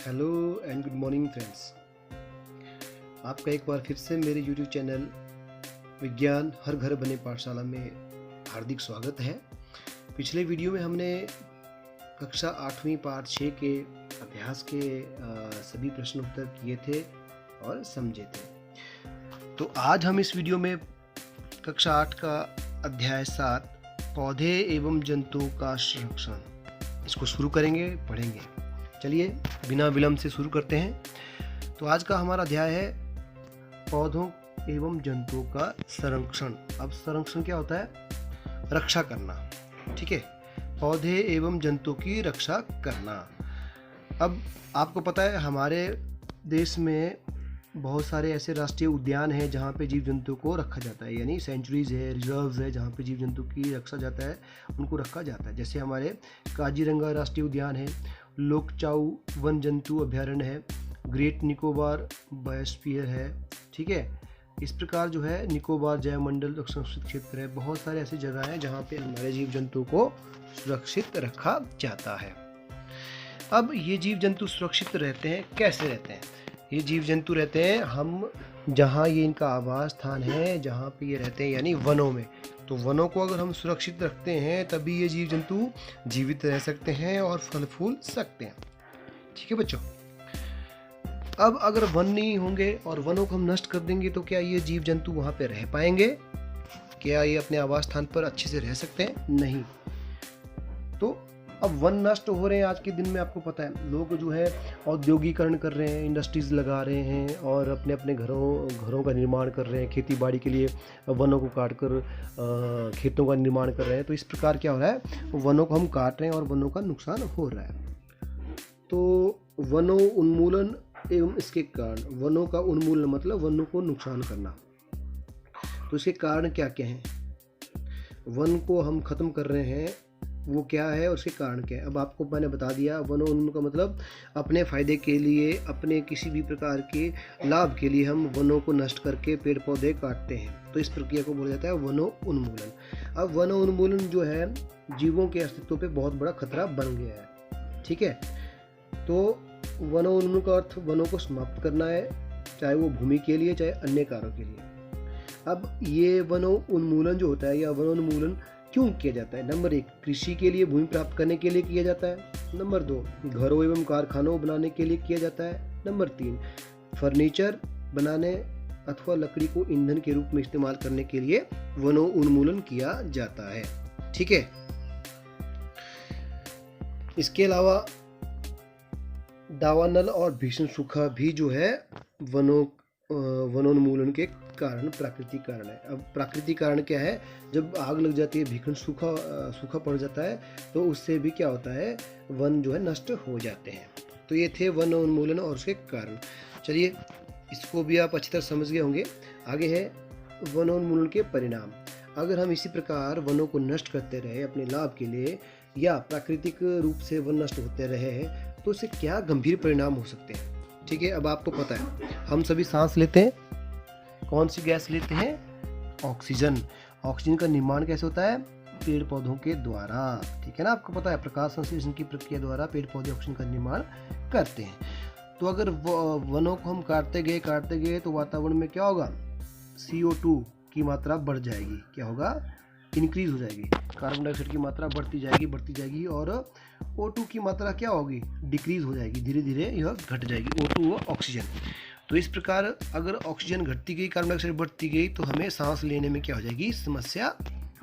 Hello and good morning friends. आपका एक बार फिर से मेरे यूट्यूब चैनल विज्ञान हर घर बने पाठशाला में हार्दिक स्वागत है। पिछले वीडियो में हमने कक्षा 8वीं पाठ 6 के अभ्यास के सभी प्रश्न उत्तर किए थे और समझे थे। तो आज हम इस वीडियो में कक्षा 8 का अध्याय 7 पौधे एवं जंतुओं का संरक्षण इसको शुरू करेंगे, पढ़ेंगे। चलिए बिना विलंब से शुरू करते हैं। तो आज का हमारा अध्याय है पौधों एवं जंतुओं का संरक्षण। अब संरक्षण क्या होता है? रक्षा करना। ठीक है, पौधे एवं जंतुओं की रक्षा करना। अब आपको पता है हमारे देश में बहुत सारे ऐसे राष्ट्रीय उद्यान हैं जहाँ पे जीव जंतु को रखा जाता है, यानी सेंचुरीज है, रिजर्व्स है जहाँ पे जीव जंतु की रक्षा जाता है, उनको रखा जाता है। जैसे हमारे काजीरंगा राष्ट्रीय उद्यान है, लोकचाऊ वन जंतु अभ्यारण्य है, ग्रेट निकोबार बायोस्फीयर है। ठीक है, इस प्रकार जो है निकोबार जैवमंडल संरक्षित क्षेत्र है। बहुत सारे ऐसी जगह हैं जहाँ पे हमारे जीव जंतु को सुरक्षित रखा जाता है। अब ये जीव जंतु सुरक्षित रहते हैं, कैसे रहते हैं? ये जीव जंतु रहते हैं हम जहाँ ये इनका आवास स्थान है, जहाँ पे ये रहते हैं, यानी वनों में। तो वनों को अगर हम सुरक्षित रखते हैं तभी ये जीव जंतु जीवित रह सकते हैं और फल फूल सकते हैं। ठीक है बच्चों, अब अगर वन नहीं होंगे और वनों को हम नष्ट कर देंगे तो क्या ये जीव जंतु वहाँ पे रह पाएंगे? क्या ये अपने आवास स्थान पर अच्छे से रह सकते हैं? नहीं। तो अब वन नष्ट हो रहे हैं आज के दिन में। आपको पता है लोग जो है औद्योगिकरण कर रहे हैं, इंडस्ट्रीज लगा रहे हैं और अपने अपने घरों का निर्माण कर रहे हैं। खेती बाड़ी के लिए वनों को काट कर खेतों का निर्माण कर रहे हैं। तो इस प्रकार क्या हो रहा है, वनों को हम काट रहे हैं और वनों का नुकसान हो रहा है। तो वनों उन्मूलन एवं इसके कारण, वनों का उन्मूलन मतलब वनों को नुकसान करना। तो इसके कारण क्या क्या हैं? वन को हम खत्म कर रहे हैं, वो क्या है और उसके कारण क्या है? अब आपको मैंने बता दिया, वनोन्मूलन का मतलब अपने फायदे के लिए, अपने किसी भी प्रकार के लाभ के लिए हम वनों को नष्ट करके पेड़ पौधे काटते हैं। तो इस प्रक्रिया को बोला जाता है वनोन्मूलन। अब वनोन्मूलन जो है जीवों के अस्तित्व पे बहुत बड़ा खतरा बन गया है। ठीक है, तो वनोन्मूलन का अर्थ वनों को समाप्त करना है, चाहे वो भूमि के लिए चाहे अन्य कार्यों के लिए। अब ये वनोन्मूलन जो होता है या वनोन्मूलन क्यों किया जाता है? नंबर 1, कृषि के लिए, भूमि प्राप्त करने के लिए किया जाता है। नंबर 2, घरों एवं कारखानों बनाने के लिए किया जाता है। नंबर 3, फर्नीचर बनाने अथवा लकड़ी को ईंधन के रूप में इस्तेमाल करने के लिए वनों उन्मूलन किया जाता है। ठीक है, इसके अलावा दावानल और भीषण सूखा भी जो है वनोन्मूलन के कारण प्राकृतिक कारण है। अब प्राकृतिक कारण क्या है? जब आग लग जाती है, भीषण सूखा पड़ जाता है, तो उससे भी क्या होता है, वन जो है नष्ट हो जाते हैं। तो ये थे वन उन्मूलन और उसके कारण। चलिए इसको भी आप अच्छी तरह समझ गए होंगे। आगे है वनोन्मूलन के परिणाम। अगर हम इसी प्रकार वनों को नष्ट करते रहे अपने लाभ के लिए या प्राकृतिक रूप से वन नष्ट होते रहे तो इससे क्या गंभीर परिणाम हो सकते हैं? ठीक है, अब आपको पता है हम सभी सांस लेते हैं, कौन सी गैस लेते हैं? ऑक्सीजन। ऑक्सीजन का निर्माण कैसे होता है? पेड़ पौधों के द्वारा। ठीक है ना, आपको पता है प्रकाश संश्लेषण की प्रक्रिया द्वारा पेड़ पौधे ऑक्सीजन का निर्माण करते हैं। तो अगर वनों को हम काटते गए तो वातावरण में क्या होगा? CO2 की मात्रा बढ़ जाएगी। क्या होगा? इंक्रीज हो जाएगी। कार्बन डाइऑक्साइड की मात्रा बढ़ती जाएगी और O2 की मात्रा क्या होगी? डिक्रीज हो जाएगी। धीरे धीरे यह घट जाएगी, O2 ऑक्सीजन। तो इस प्रकार अगर ऑक्सीजन घटती गई, कार्बन डाइऑक्साइड बढ़ती गई तो हमें सांस लेने में क्या हो जाएगी? समस्या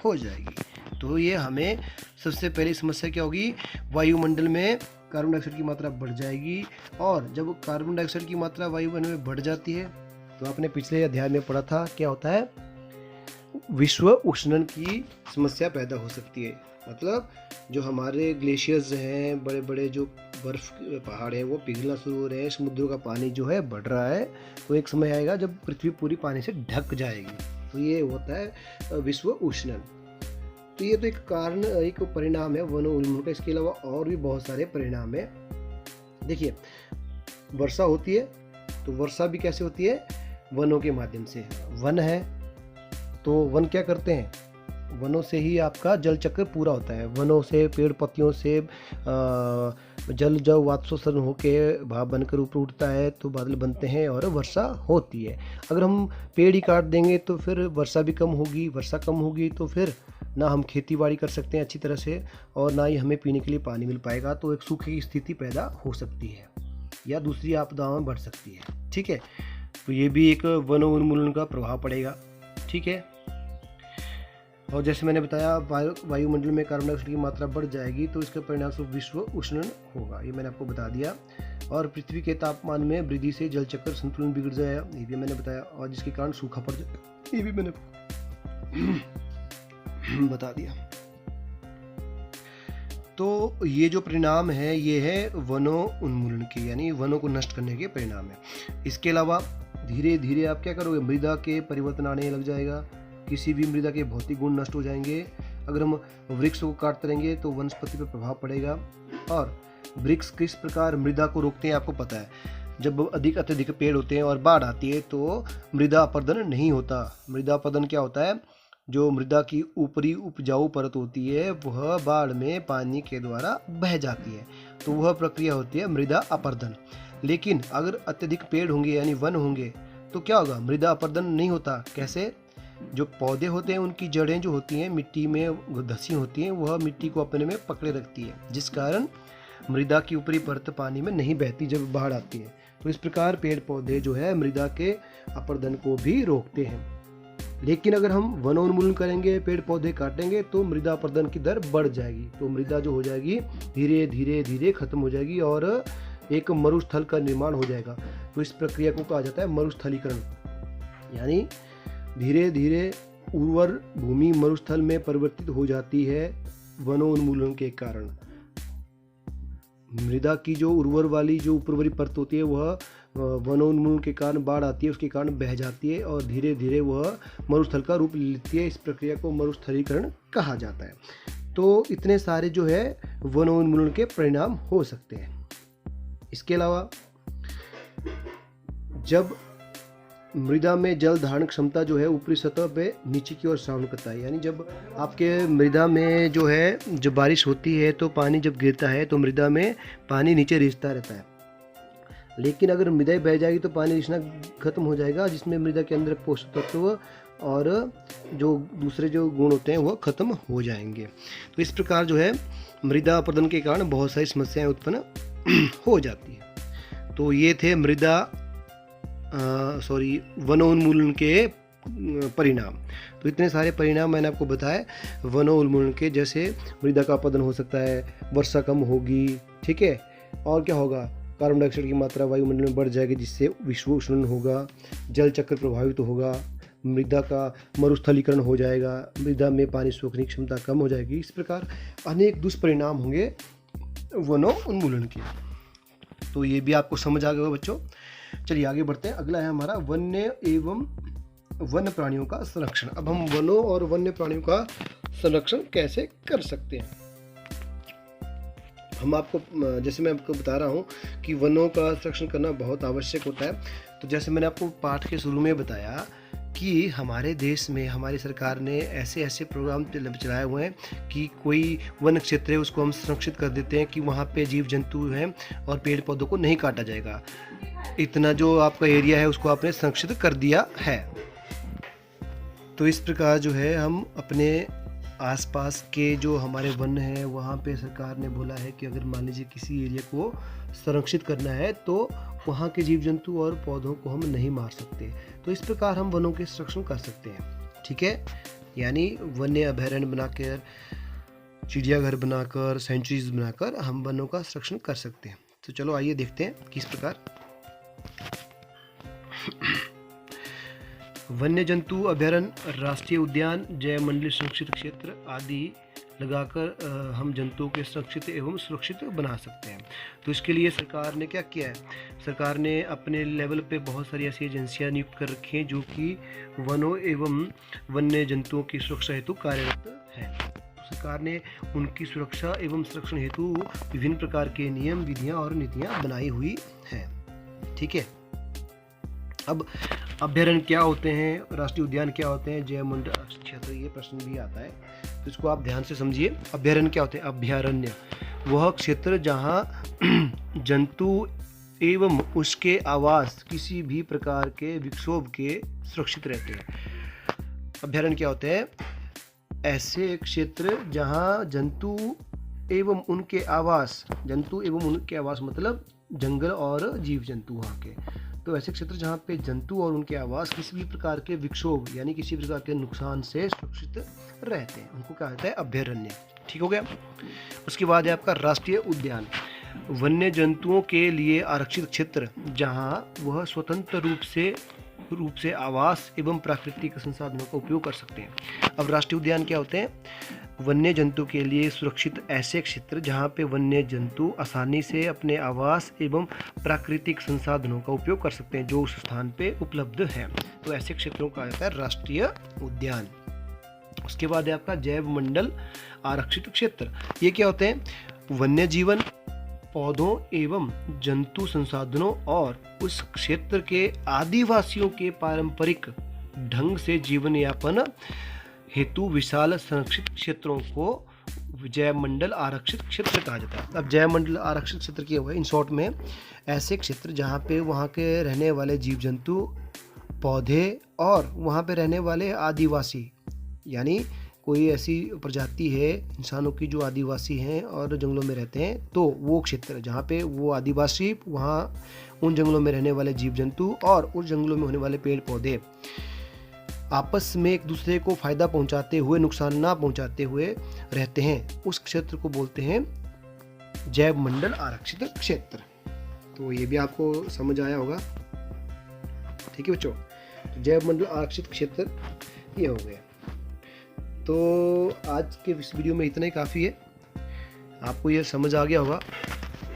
हो जाएगी। तो ये हमें सबसे पहली समस्या क्या होगी? वायुमंडल में कार्बन डाइऑक्साइड की मात्रा बढ़ जाएगी। और जब कार्बन डाइऑक्साइड की मात्रा वायुमंडल में बढ़ जाती है तो आपने पिछले अध्याय में पढ़ा था क्या होता है? विश्व उष्णन की समस्या पैदा हो सकती है। मतलब जो हमारे ग्लेशियर्स हैं, बड़े बड़े जो बर्फ पहाड़ हैं, वो पिघलना शुरू हो रहे हैं, समुद्रों का पानी जो है बढ़ रहा है। तो एक समय आएगा जब पृथ्वी पूरी पानी से ढक जाएगी। तो ये होता है विश्व उष्णन। तो ये तो एक कारण, एक परिणाम है वनोन्मूलन का। इसके अलावा और भी बहुत सारे परिणाम है। देखिए, वर्षा होती है तो वर्षा भी कैसे होती है? वनों के माध्यम से। वन है तो वन क्या करते हैं? वनों से ही आपका जल चक्र पूरा होता है। वनों से, पेड़ पत्तियों से जल जब वाष्पोत्सर्जन होकर भाप बनकर ऊपर उठता है तो बादल बनते हैं और वर्षा होती है। अगर हम पेड़ ही काट देंगे तो फिर वर्षा भी कम होगी, वर्षा कम होगी तो फिर ना हम खेती बाड़ी कर सकते हैं अच्छी तरह से और ना ही हमें पीने के लिए पानी मिल पाएगा। तो एक सूखे की स्थिति पैदा हो सकती है या दूसरी आपदाओं में बढ़ सकती है। ठीक है, तो ये भी एक वन उन्मूलन का प्रभाव पड़ेगा। ठीक है, और जैसे मैंने बताया वायुमंडल में कार्बन डाइऑक्साइड की मात्रा बढ़ जाएगी तो इसके परिणामस्वरूप विश्व उष्णन होगा, ये मैंने आपको बता दिया। और पृथ्वी के तापमान में वृद्धि से जल चक्र संतुलन बिगड़ जाएगा, ये भी मैंने बताया। और जिसके कारण सूखा पड़ जाएगा, ये भी मैंने बता दिया। तो ये जो परिणाम है ये है वनों उन्मूलन के, यानी वनों को नष्ट करने के परिणाम है। इसके अलावा धीरे धीरे आप क्या करोगे, मृदा के परिवर्तन आने लग जाएगा, किसी भी मृदा के भौतिक गुण नष्ट हो जाएंगे। अगर हम वृक्ष को काटते रहेंगे तो वनस्पति पर प्रभाव पड़ेगा। और वृक्ष किस प्रकार मृदा को रोकते हैं आपको पता है, जब अत्यधिक पेड़ होते हैं और बाढ़ आती है तो मृदा अपरदन नहीं होता। मृदा अपरदन क्या होता है, जो मृदा की ऊपरी उपजाऊ परत होती है वह बाढ़ में पानी के द्वारा बह जाती है, तो वह प्रक्रिया होती है मृदा अपरदन। लेकिन अगर अत्यधिक पेड़ होंगे यानी वन होंगे तो क्या होगा, मृदा अपरदन नहीं होता। कैसे, जो पौधे होते हैं उनकी जड़ें जो होती हैं मिट्टी में धंसी होती हैं, वह मिट्टी को अपने में पकड़े रखती है, जिस कारण मृदा की ऊपरी परत पानी में नहीं बहती जब बाढ़ आती है। तो इस प्रकार पेड़ पौधे जो है मृदा के अपरदन को भी रोकते हैं। लेकिन अगर हम वनोन्मूलन करेंगे, पेड़ पौधे काटेंगे तो मृदा अपरदन की दर बढ़ जाएगी, तो मृदा जो हो जाएगी धीरे धीरे धीरे खत्म हो जाएगी और एक मरुस्थल का निर्माण हो जाएगा। तो इस प्रक्रिया को कहा जाता है मरुस्थलीकरण, यानी धीरे धीरे उर्वर भूमि मरुस्थल में परिवर्तित हो जाती है वनोन्मूलन के कारण। मृदा की जो उर्वर वाली जो ऊपरी परत होती है वह वनोन्मूलन के कारण बाढ़ आती है उसके कारण बह जाती है और धीरे धीरे वह मरुस्थल का रूप लेती है। इस प्रक्रिया को मरुस्थलीकरण कहा जाता है। तो इतने सारे जो है वनोन्मूलन के परिणाम हो सकते हैं। इसके अलावा जब मृदा में जल धारण क्षमता जो है ऊपरी सतह पे नीचे की ओर श्रावण करता है, यानी जब आपके मृदा में जो है जब बारिश होती है तो पानी जब गिरता है तो मृदा में पानी नीचे रिसता रहता है। लेकिन अगर मृदा बह जाएगी तो पानी रिसना खत्म हो जाएगा, जिसमें मृदा के अंदर पोषक तत्व और जो दूसरे जो गुण होते हैं वह खत्म हो जाएंगे। तो इस प्रकार जो है मृदा अपरदन के कारण बहुत सारी समस्याएं उत्पन्न हो जाती है। तो ये थे वनोन्मूलन के परिणाम। तो इतने सारे परिणाम मैंने आपको बताए वनोन्मूलन के, जैसे मृदा का अपरदन हो सकता है, वर्षा कम होगी, ठीक है, और क्या होगा, कार्बन डाइऑक्साइड की मात्रा वायुमंडल में बढ़ जाएगी जिससे विश्व उष्णन होगा, जल चक्र प्रभावित होगा, मृदा का मरुस्थलीकरण हो जाएगा, मृदा में पानी सोखने की क्षमता कम हो जाएगी। इस प्रकार अनेक दुष्परिणाम होंगे वनोन्मूलन के। तो ये भी आपको समझ आ गया बच्चों। चलिए आगे बढ़ते हैं। अगला है हमारा वन्य एवं वन्य प्राणियों का संरक्षण। अब हम वनों और वन्य प्राणियों का संरक्षण कैसे कर सकते हैं। हम आपको, जैसे मैं आपको बता रहा हूँ कि वनों का संरक्षण करना बहुत आवश्यक होता है। तो जैसे मैंने आपको पाठ के शुरू में बताया कि हमारे देश में हमारी सरकार ने ऐसे ऐसे प्रोग्राम चलाए हुए हैं कि कोई वन क्षेत्र है उसको हम संरक्षित कर देते हैं कि वहाँ पे जीव जंतु हैं और पेड़ पौधों को नहीं काटा जाएगा। इतना जो आपका एरिया है उसको आपने संरक्षित कर दिया है। तो इस प्रकार जो है हम अपने आसपास के जो हमारे वन हैं वहाँ पे सरकार ने बोला है कि अगर मान लीजिए किसी एरिया को संरक्षित करना है तो वहाँ के जीव जंतु और पौधों को हम नहीं मार सकते। तो इस प्रकार हम वनों के संरक्षण कर सकते हैं, ठीक है, यानी वन्य अभयारण्य बनाकर, चिड़ियाघर बनाकर, सेंचुरीज बनाकर हम वनों का संरक्षण कर सकते हैं। तो चलो आइए देखते हैं किस प्रकार। वन्य जंतु अभयारण्य, राष्ट्रीय उद्यान, जैवमंडलीय संरक्षित क्षेत्र आदि लगाकर हम जंतुओं के संरक्षित एवं सुरक्षित बना सकते हैं। तो इसके लिए सरकार ने क्या किया है, सरकार ने अपने लेवल पे बहुत सारी ऐसी एजेंसियां नियुक्त कर रखी हैं जो कि वनों एवं वन्य जंतुओं की सुरक्षा हेतु कार्यरत है। तो सरकार ने उनकी सुरक्षा एवं संरक्षण हेतु विभिन्न प्रकार के नियम, विधियां और नीतियां बनाई हुई हैं, ठीक है। अब अभ्यारण्य क्या होते हैं, राष्ट्रीय उद्यान क्या होते हैं, जैव मंडल क्षेत्र, ये प्रश्न भी आता है, तो इसको आप ध्यान से समझिए। अभ्यारण्य क्या होते हैं? अभ्यारण्य वह क्षेत्र जहाँ जंतु एवं उसके आवास किसी भी प्रकार के विक्षोभ के सुरक्षित रहते हैं। अभ्यारण्य क्या होते हैं? ऐसे क्षेत्र जहाँ जंतु एवं उनके आवास, जंतु एवं उनके आवास मतलब जंगल और जीव जंतु वहाँ के, तो ऐसे क्षेत्र जहाँ पे जंतु और उनके आवास किसी भी प्रकार के विक्षोभ यानी किसी प्रकार के नुकसान से सुरक्षित रहते हैं, उनको क्या कहता है? अभ्यारण्य। ठीक हो गया। उसके बाद है आपका राष्ट्रीय उद्यान, वन्य जंतुओं के लिए आरक्षित क्षेत्र जहाँ वह स्वतंत्र रूप से आवास एवं प्राकृतिक संसाधनों का उपयोग कर सकते हैं। अब राष्ट्रीय उद्यान क्या होते हैं? वन्य जंतु के लिए सुरक्षित ऐसे क्षेत्र जहाँ पे वन्य जंतु आसानी से अपने आवास एवं प्राकृतिक संसाधनों का उपयोग कर सकते हैं जो उस स्थान पे उपलब्ध हैं, तो ऐसे क्षेत्रों का कहता है राष्ट्रीय उद्यान। उसके बाद है आपका जैव मंडल आरक्षित क्षेत्र। ये क्या होते हैं? वन्य जीवन, पौधों एवं जंतु संसाधनों और उस क्षेत्र के आदिवासियों के पारंपरिक ढंग से जीवन यापन हेतु विशाल संरक्षित क्षेत्रों को जैव मंडल आरक्षित क्षेत्र कहा जाता है। अब जैव मंडल आरक्षित क्षेत्र क्या हुआ? इन शॉर्ट में ऐसे क्षेत्र जहाँ पे वहाँ के रहने वाले जीव जंतु, पौधे और वहाँ पे रहने वाले आदिवासी, यानी कोई ऐसी प्रजाति है इंसानों की जो आदिवासी हैं और जंगलों में रहते हैं, तो वो क्षेत्र जहाँ पे वो आदिवासी, वहाँ उन जंगलों में रहने वाले जीव जंतु और उस जंगलों में होने वाले पेड़ पौधे आपस में एक दूसरे को फायदा पहुंचाते हुए, नुकसान ना पहुंचाते हुए रहते हैं, उस क्षेत्र को बोलते हैं जैव मंडल आरक्षित क्षेत्र। तो ये भी आपको समझ आया होगा। ठीक है बच्चों, तो जैव मंडल आरक्षित क्षेत्र ये हो गया। तो आज के इस वीडियो में इतना ही काफ़ी है, आपको ये समझ आ गया होगा।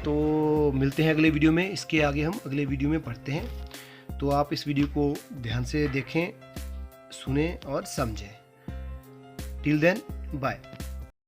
तो मिलते हैं अगले वीडियो में, इसके आगे हम अगले वीडियो में पढ़ते हैं। तो आप इस वीडियो को ध्यान से देखें, सुने और समझें। Till then bye.